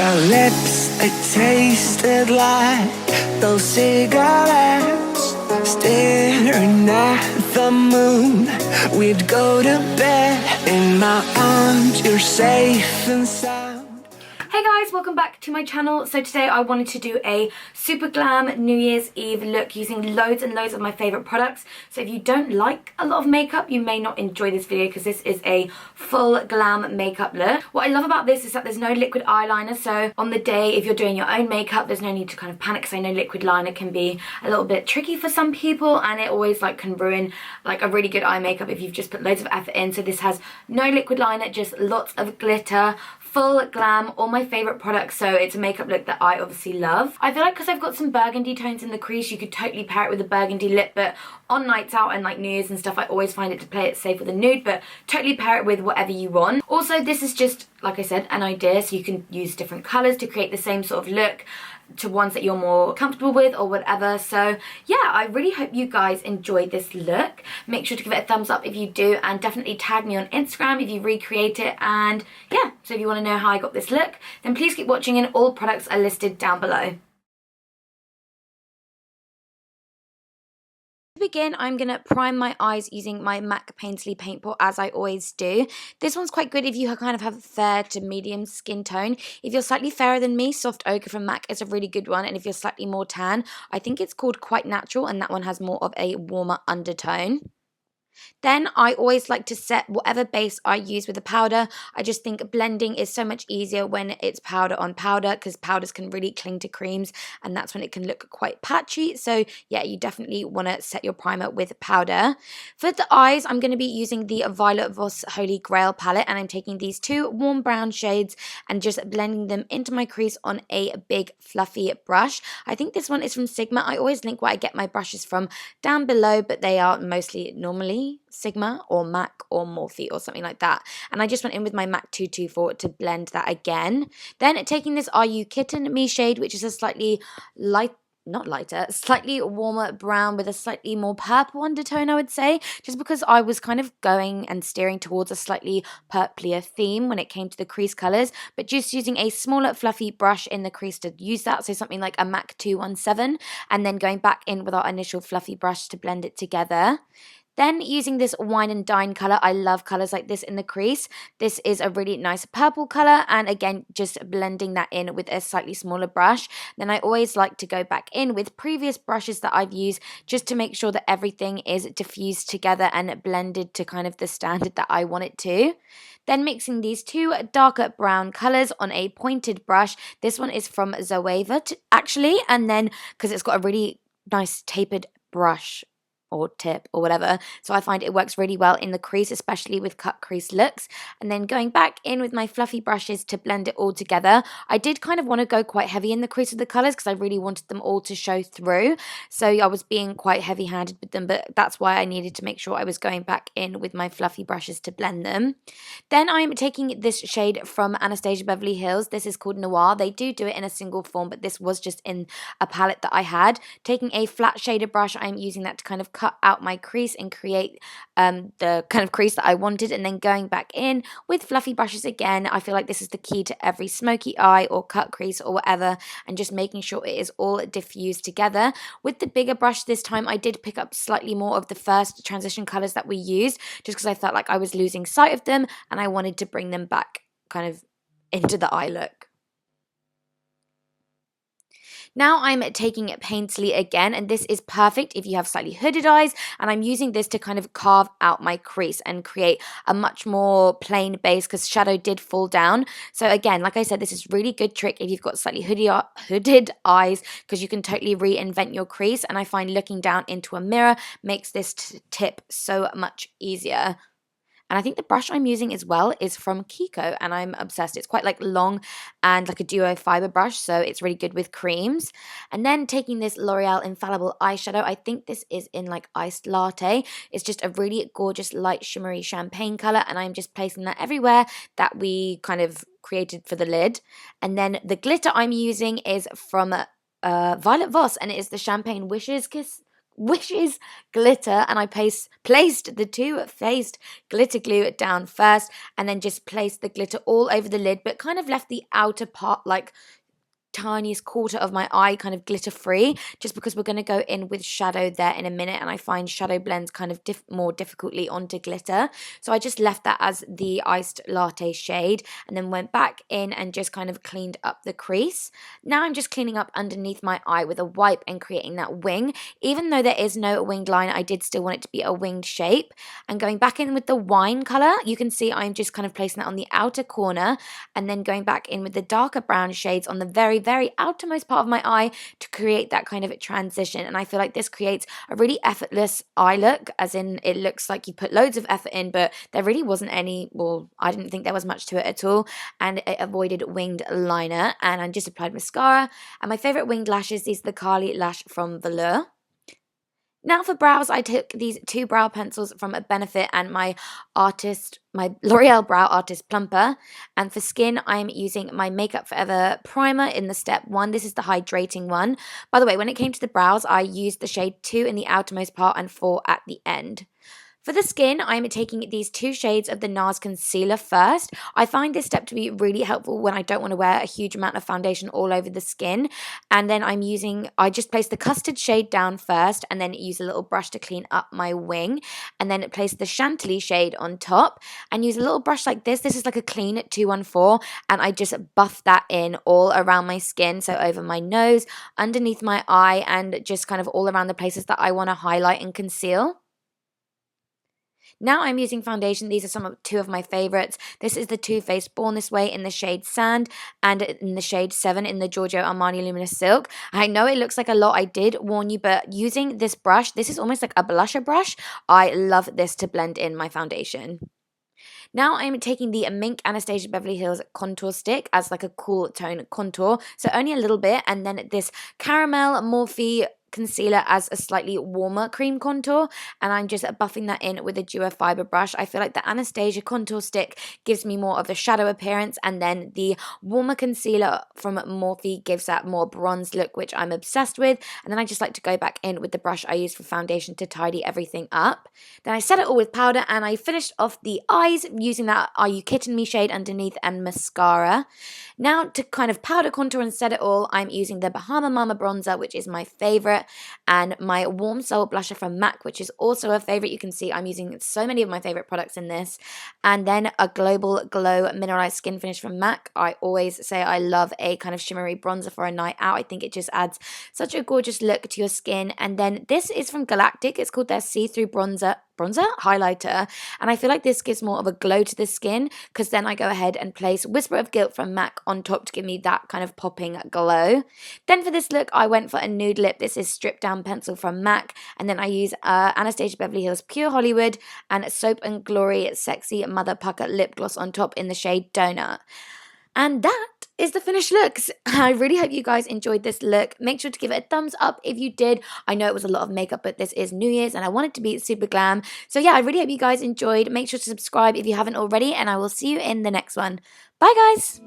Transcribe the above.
Our lips, they tasted like those cigarettes. Staring at the moon, we'd go to bed. In my arms, you're safe and sound. Hey guys, welcome back to my channel. So today I wanted to do a super glam New Year's Eve look using loads and loads of my favourite products. So if you don't like a lot of makeup, you may not enjoy this video because this is a full glam makeup look. What I love about this is that there's no liquid eyeliner, so on the day if you're doing your own makeup, there's no need to kind of panic because I know liquid liner can be a little bit tricky for some people and it always can ruin a really good eye makeup if you've just put loads of effort in. So this has no liquid liner, just lots of glitter, full glam, all my favourite products, so it's a makeup look that I obviously love. I feel like because I've got some burgundy tones in the crease, you could totally pair it with a burgundy lip, but on nights out and New Year's and stuff, I always find it to play it safe with a nude, but totally pair it with whatever you want. Also, this is just, like I said, an idea, so you can use different colours to create the same sort of look to ones that you're more comfortable with or whatever. So yeah, I really hope you guys enjoyed this look. Make sure to give it a thumbs up if you do, and definitely tag me on Instagram if you recreate it. And yeah, so if you want to know how I got this look, then please keep watching and all products are listed down below. To begin, I'm going to prime my eyes using my MAC Painterly paint pot as I always do. This one's quite good if you kind of have a fair to medium skin tone. If you're slightly fairer than me, Soft Ochre from MAC is a really good one, and if you're slightly more tan, I think it's called Quite Natural, and that one has more of a warmer undertone. Then I always like to set whatever base I use with a powder. I just think blending is so much easier when it's powder on powder, because powders can really cling to creams and that's when it can look quite patchy. So yeah, you definitely want to set your primer with powder. For the eyes, I'm going to be using the Violet Voss Holy Grail palette, and I'm taking these two warm brown shades and just blending them into my crease on a big fluffy brush. I think this one is from Sigma. I always link where I get my brushes from down below, but they are mostly normally Sigma or MAC or Morphe or something like that. And I just went in with my MAC 224 to blend that again. Then taking this Are You Kitten Me shade, which is a slightly slightly warmer brown with a slightly more purple undertone, I would say, just because I was kind of going and steering towards a slightly purplier theme when it came to the crease colours, but just using a smaller fluffy brush in the crease to use that, so something like a MAC 217, and then going back in with our initial fluffy brush to blend it together. Then using this Wine and Dine colour, I love colours like this in the crease. This is a really nice purple colour, and again, just blending that in with a slightly smaller brush. Then I always like to go back in with previous brushes that I've used just to make sure that everything is diffused together and blended to kind of the standard that I want it to. Then mixing these two darker brown colours on a pointed brush. This one is from Zoeva actually, and then because it's got a really nice tapered brush or tip or whatever, so I find it works really well in the crease, especially with cut crease looks. And then going back in with my fluffy brushes to blend it all together. I did kind of want to go quite heavy in the crease of the colours because I really wanted them all to show through, so I was being quite heavy handed with them, but that's why I needed to make sure I was going back in with my fluffy brushes to blend them. Then I'm taking this shade from Anastasia Beverly Hills. This is called Noir. They do it in a single form, but this was just in a palette that I had. Taking a flat shader brush, I'm using that to kind of cut out my crease and create the kind of crease that I wanted, and then going back in with fluffy brushes again. I feel like this is the key to every smoky eye or cut crease or whatever, and just making sure it is all diffused together. With the bigger brush this time, I did pick up slightly more of the first transition colours that we used, just because I felt like I was losing sight of them and I wanted to bring them back kind of into the eye look. Now I'm taking it Painterly again, and this is perfect if you have slightly hooded eyes, and I'm using this to kind of carve out my crease and create a much more plain base because shadow did fall down. So again, like I said, this is really good trick if you've got slightly hooded eyes, because you can totally reinvent your crease, and I find looking down into a mirror makes this tip so much easier. And I think the brush I'm using as well is from Kiko, and I'm obsessed. It's quite long and like a duo fiber brush, so it's really good with creams. And then taking this L'Oreal Infallible eyeshadow, I think this is in iced latte. It's just a really gorgeous light shimmery champagne color, and I'm just placing that everywhere that we kind of created for the lid. And then the glitter I'm using is from Violet Voss, and it is the Champagne Wishes glitter, and I placed the two-faced glitter glue down first, and then just placed the glitter all over the lid, but kind of left the outer part like tiniest quarter of my eye kind of glitter free, just because we're going to go in with shadow there in a minute, and I find shadow blends kind of more difficultly onto glitter. So I just left that as the iced latte shade, and then went back in and just kind of cleaned up the crease. Now I'm just cleaning up underneath my eye with a wipe and creating that wing. Even though there is no winged line, I did still want it to be a winged shape. And going back in with the wine color, you can see I'm just kind of placing that on the outer corner, and then going back in with the darker brown shades on the very outermost part of my eye to create that kind of transition. And I feel like this creates a really effortless eye look, as in it looks like you put loads of effort in, but there really wasn't any, well, I didn't think there was much to it at all, and it avoided winged liner. And I just applied mascara, and my favorite winged lashes, these are the Carli lash from Velour. Now for brows, I took these two brow pencils from Benefit and my L'Oreal Brow Artist Plumper. And for skin, I'm using my Makeup Forever primer in the step 1. This is the hydrating one. By the way, when it came to the brows, I used the shade 2 in the outermost part and 4 at the end. For the skin, I'm taking these two shades of the Nars concealer first. I find this step to be really helpful when I don't want to wear a huge amount of foundation all over the skin. And then I just place the custard shade down first, and then use a little brush to clean up my wing. And then place the Chantilly shade on top, and use a little brush like this. This is like a clean 214, and I just buff that in all around my skin. So over my nose, underneath my eye, and just kind of all around the places that I want to highlight and conceal. Now I'm using foundation. These are two of my favorites. This is the Too Faced Born This Way in the shade Sand, and in the shade 7 in the Giorgio Armani Luminous Silk. I know it looks like a lot, I did warn you, but using this brush, this is almost like a blusher brush. I love this to blend in my foundation. Now I'm taking the Mink Anastasia Beverly Hills contour stick as like a cool tone contour, so only a little bit, and then this caramel Morphe concealer as a slightly warmer cream contour, and I'm just buffing that in with a duo fiber brush. I feel like the Anastasia contour stick gives me more of a shadow appearance, and then the warmer concealer from Morphe gives that more bronze look, which I'm obsessed with. And then I just like to go back in with the brush I use for foundation to tidy everything up. Then I set it all with powder, and I finished off the eyes using that Are You Kidding Me shade underneath and mascara. Now to kind of powder contour and set it all, I'm using the Bahama Mama bronzer, which is my favorite, and my Warm Soul blusher from MAC, which is also a favorite. You can see I'm using so many of my favorite products in this. And then a Global Glow mineralized skin finish from MAC. I always say I love a kind of shimmery bronzer for a night out. I think it just adds such a gorgeous look to your skin. And then this is from Galactic. It's called their see-through bronzer highlighter, and I feel like this gives more of a glow to the skin, because then I go ahead and place Whisper of Guilt from MAC on top to give me that kind of popping glow. Then for this look, I went for a nude lip. This is Stripped Down Pencil from MAC, and then I use Anastasia Beverly Hills Pure Hollywood and Soap and Glory Sexy Mother Pucker lip gloss on top in the shade Donut. And that is the finished looks. I really hope you guys enjoyed this look. Make sure to give it a thumbs up if you did. I know it was a lot of makeup, but this is New Year's and I want it to be super glam. So yeah, I really hope you guys enjoyed. Make sure to subscribe if you haven't already, and I will see you in the next one. Bye guys!